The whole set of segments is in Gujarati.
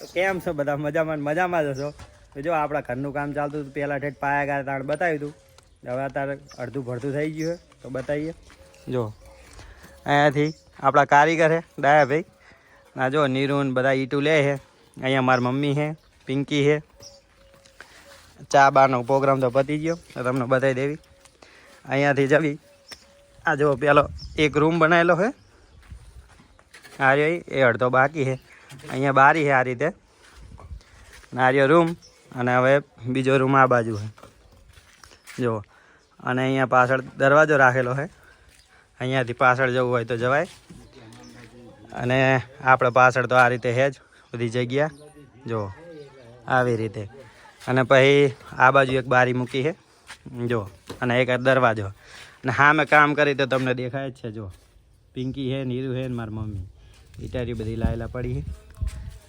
કેમ છો બધા? મજામાં જ હશો? જો આપણા ઘરનું કામ ચાલતું હતું, પહેલાં ઠેઠ પાયા ગયા તાણ બતાવ્યું હતું. હવે અત્યારે અડધું ભરતું થઈ ગયું છે તો બતાવીએ. જો અહીંયાથી આપણા કારીગર છે ડાયાભાઈ. ના જો નીરુન બધા ઈટું લે છે. અહીંયા મારી મમ્મી છે, પિંકી છે. ચા બારનો પ્રોગ્રામ તો પતી ગયો તો તમને બતાવી દેવી. અહીંયાથી જવી આ જો પેલો એક રૂમ બનાવેલો છે. આ રહ્યો એ અડધો બાકી છે. અહીંયા બારી છે આ રીતે નારિયો રૂમ, અને હવે બીજો રૂમ આ બાજુ છે જો. અને અહીંયા પાછળ દરવાજો રાખેલો છે. અહીંયાથી પાછળ જવું હોય તો જવાય. અને આપણે પાછળ તો આ રીતે છે જ બધી જગ્યા જો આવી રીતે. અને પછી આ બાજુ એક બારી મૂકી છે જો, અને એક દરવાજો. અને હા મેં કામ કરી તો તમને દેખાય જ છે જો. પિંકી છે, નીરુ છે ને મારી મમ્મી. ઇટારી બધી લાયેલા પડી છે.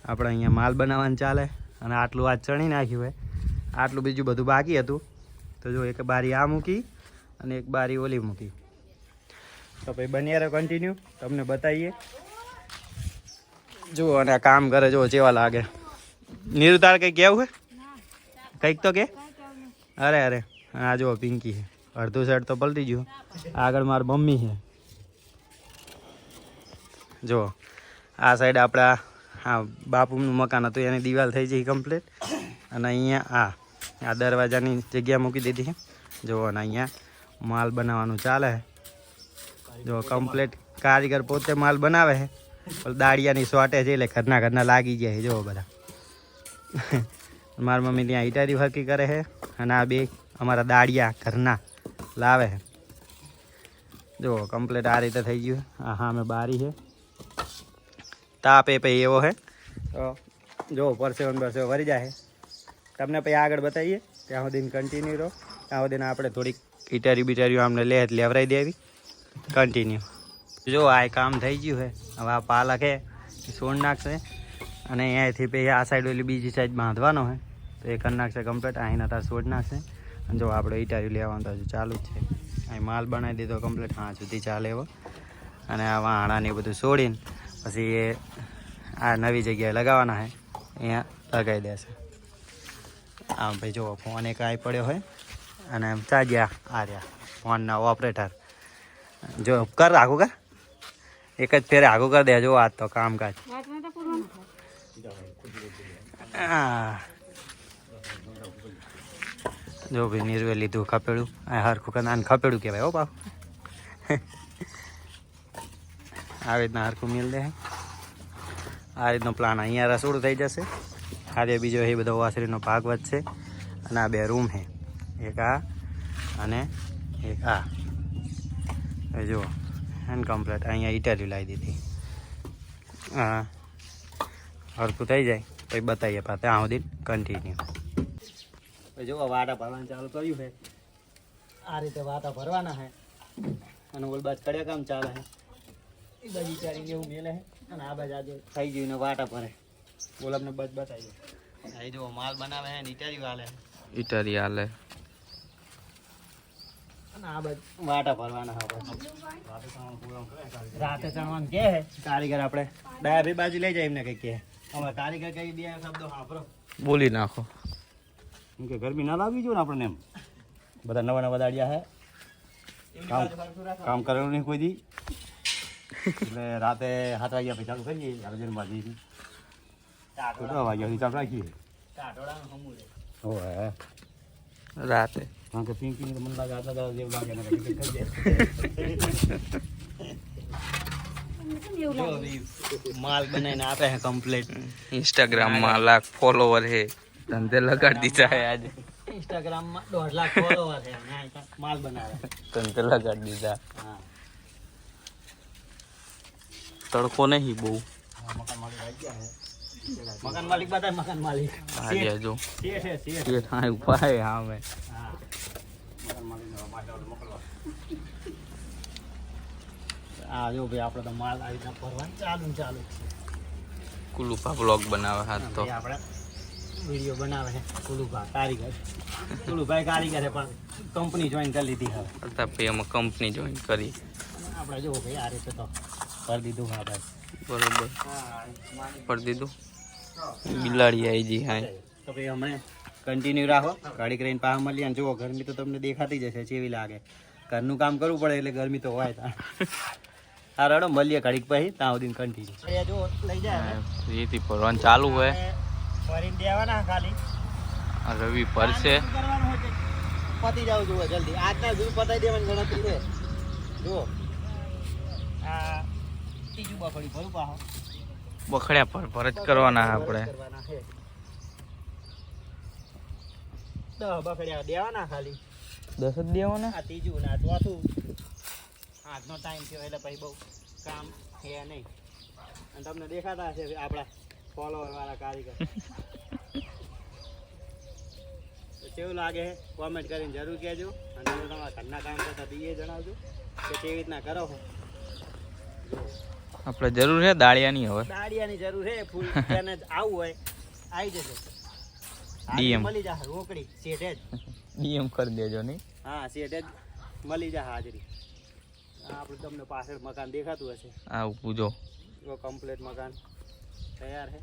આપણે અહીંયા માલ બનાવવાનું ચાલે. અને આટલું આ ચણી નાખ્યું હોય, આટલું બીજું બધું બાકી હતું. તો જો એક બારી આ મૂકી અને એક બારી ઓલી મૂકી. તો પછી બની રહે કન્ટિન્યુ, તમને બતાવીએ. જુઓ અને આ કામ કરે જુઓ જેવા લાગે. નીરુ તારે કંઈક કેવું છે? કંઈક તો કે. અરે હા જુઓ પિંકી છે. અડધું સાઈડ તો પલટી ગયું. આગળ મારી મમ્મી છે જુઓ. આ સાઈડ આપણા હા બાપુનું મકાન હતું, એની દિવાલ થઈ જઈ કમ્પ્લીટ. અને અહીંયા આ દરવાજાની જગ્યા મૂકી દીધી છે જુઓ. અને અહીંયા માલ બનાવવાનું ચાલે છે જો કમ્પ્લીટ. કારીગર પોતે માલ બનાવે છે, પણ દાળિયાની શોર્ટેજ એટલે ઘરના લાગી જાય છે જુઓ બધા. મારી મમ્મી ત્યાં ઇટારી ફરકી કરે છે, અને આ બે અમારા દાળિયા ઘરના લાવે છે જુઓ. કમ્પ્લીટ આ રીતે થઈ ગયું. હા મેં બારી છે. તાપે પછી એવો છે તો જો પરસેવો વરી જાય. તમને પછી આગળ બતાવીએ. ત્યાં સુધી કન્ટિન્યુ રહો. ત્યાં સુધી આપણે થોડીક ઇટારીઓ અમને લેવરાઈ દેવી કન્ટિન્યુ. જો આ કામ થઈ ગયું છે. હવે આ પાલક છે એ સોડ નાખશે. અને અહીંયાથી પછી આ સાઈડ ઓલી બીજી સાઈડ બાંધવાનો છે તો એ કરી નાખશે કમ્પ્લીટ. અહીંના તાર સોડ નાખશે. અને જો આપણે ઇટારીઓ લેવાનું તો હજુ ચાલુ જ છે. અહીં માલ બનાવી દીધો કમ્પ્લીટ. હા સુધી ચાલે એવો. અને આ વાણાને એ બધું છોડીને પછી એ આ નવી જગ્યાએ લગાવવાના છે, અહીંયા લગાવી દેશે. આમ ભાઈ જુઓ ફોન એક આવી પડ્યો હોય. અને ચાજ્યા આ રહ્યા ફોનના ઓપરેટર. જો કર આગું કર, એક જ ફેરે આગું કરી દે. જો આજ તો કામકાજ. જો ભાઈ નીરવે લીધું ખપેડું. આ હરખું કર, આને ખપેડું કહેવાય હો બાપુ. આવી રીતના હરખું મિલ દે. આ રીતનો પ્લાન. અહીંયા રસોડું થઈ જશે. આજે બીજો એ બધો વાસરીનો ભાગ વધશે. અને આ બે રૂમ છે, એક આ અને એક આ. જુઓ એન્ડ કમ્પ્લીટ. અહીંયા ઇટારી લાવી દીધી. હા હરખું થઈ જાય પછી બતાવીએ પાછા. ત્યાં સુધી કન્ટિન્યુ. જુઓ વાટા ભરવાનું ચાલુ કર્યું છે. આ રીતે વાટા ભરવાના છે. અને ઓલ બાદ કડ્યા કામ ચાલે છે. એ બાજુ વિચારીને એવું મેલે છે. અને આ બાજુ આજે થઈ ગયું ને વાટા ભરે. બોલ અમને બસ બતાવી. અહીં જો માલ બનાવે છે ને ઇટારી હાલે. અને આ બાજુ વાટા ભરવાના છે. રાતે ચણવાનું કે કારીગર આપણે ડાયાભાઈ બાજુ લઈ જાય. એમને કઈ કે અમે કારીગર કઈ બે શબ્દો સાંભળો બોલી નાખો. એમ કે ગરમી ના લાગવી જોઈએ ને આપણને. એમ બધા નવા દાડિયા છે. કામ કરેલું નહીં કોઈ દી. એટલે રાતે 7 વાગ્યા પછી ચાલુ કરીએ. અર્જન બાજી 8 વાગ્યા સુધી ચાલુ રાખીએ. રાતે કારણ કે પિંકી મને લાગે આટલા જેવું લાગે ને કરી દે. માલ બનાવીને આપે છે કમ્પ્લીટ. इंस्टाग्राम लाख फॉलोवर है, धंधे लगा दीजा है आज. ઇન્સ્ટાગ્રામમાં 1.5 લાખ ફોલોવર છે. માલ બનાવે धंधे लगा दीजा. હા. तड़को नहीं बहू. મકાન માલિક બતાય. મકાન માલિક आ गया जो શેઠ. ये हाँ ऊपर है. हाँ मैं હા મકાન માલિક મોકલવા. આ જો ભાઈ આપણે તો માલ આવી રીતના ભરવાનું ચાલુ છે. कुलूपा ब्लॉग बनावे हाथ तो આપણે વિડીયો બનાવે છે. કુલુભાઈ કારીગર છે, પણ કંપની જોઈન કરી લીધી હવે. अर्थात पे हम कंपनी ज्वाइन करी. આપણે જો ભાઈ આ રીતે તો કરી દીધું. હા ભાઈ बरोबर कर दीदू. બિલાડી આવી જી હા તો ભાઈ હમણાં કન્ટિન્યુ રાખો, ગાડી કરીને પાછા મળીએ. અને જુઓ ગરમી તો તમને દેખાતી જશે કેવી લાગે. ઘરનું કામ કરવું પડે એટલે ગરમી તો હોય ત્યાં. હા રડો મળીએ ઘડીક પછી, ત્યાં સુધી કન્ટિન્યુ. જો લઈ જાય ફ્રીથી ભરવાનું ચાલુ હોય. ફરીને દેવાના ખાલી આ રવિ ભરશે. પતી જાવ જુઓ જલ્દી, આજના સુધી પતાવી દેવાની ગણતરી છે. જુઓ આ ત્રીજું બફળી ભરું પાછો. બખડ્યા ભર જ કરવાના આપણે. 10 બફળ્યા દેવાના ખાલી. 10 જ દેવાના. આ ત્રીજું ને આ ચોથું. આજનો ટાઈમ થયો એટલે પછી બહુ કામ છે નહીં. અને તમને દેખાતા હશે આપણા ફોલોવર વાળા કારીગર. કેવું લાગે છે કોમેન્ટ કરીને જરૂર કહેજો. અને જો તમારા ઘરના કામ કરતા તો એ જણાવજો કે કેવી રીતના કરો છો. આપણે જરૂર છે દાળિયાની. હવે દાળિયાની જરૂર છે. ફૂલ તેને આવું હોય આવી જશે. DM મળી જશે રોકડી શેઠે જ. DM કરી દેજો નહીં. હા શેઠે જ મળી જશે હાજરી. આપણું તમને પાછળ મકાન દેખાતું હશે. આવું પૂજો. જો કમ્પ્લીટ મકાન તૈયાર છે.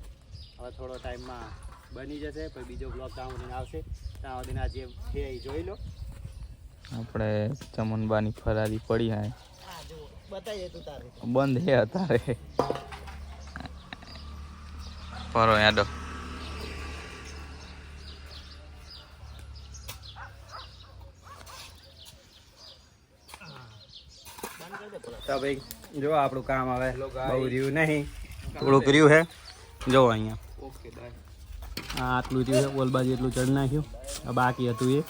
હવે થોડો ટાઈમમાં બની જશે. પછી બીજો બ્લોક ત્યાં સુધીને આવશે. ત્યાં સુધીને આ જે છે એ જોઈ લો. આપણે ચમનબાની ફરારી પડી હા હા જો બતાવીએ તું તારે. બંધ હે અત્યારે. ફરો યાદો. તો ભાઈ જો આપણું કામ હવે બહુ રહ્યું નહીં, થોડુંક રહ્યું છે. જો અહીંયા આ આટલું રહ્યું છે. ઓલ બાજુ એટલું ચડી નાખ્યું. આ બાકી હતું એ.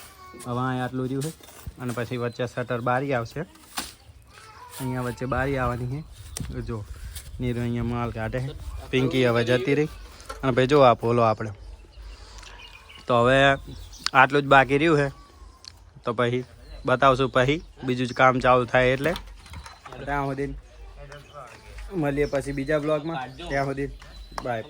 હવે અહીંયા આટલું રહ્યું છે. અને પછી વચ્ચે શટર બારી આવશે. અહીંયા વચ્ચે બારી આવવાની છે. જો નીરુ અહીંયા માલ કાઢે છે. પિંકી હવે જતી રહી. અને ભાઈ જો આ પોલો આપણે તો હવે આટલું જ બાકી રહ્યું છે. તો પછી બતાવશું પછી બીજું જ કામ ચાલુ થાય એટલે. ત્યાં સુધી મળીએ પછી બીજા બ્લોગમાં. ત્યાં સુધી બાય.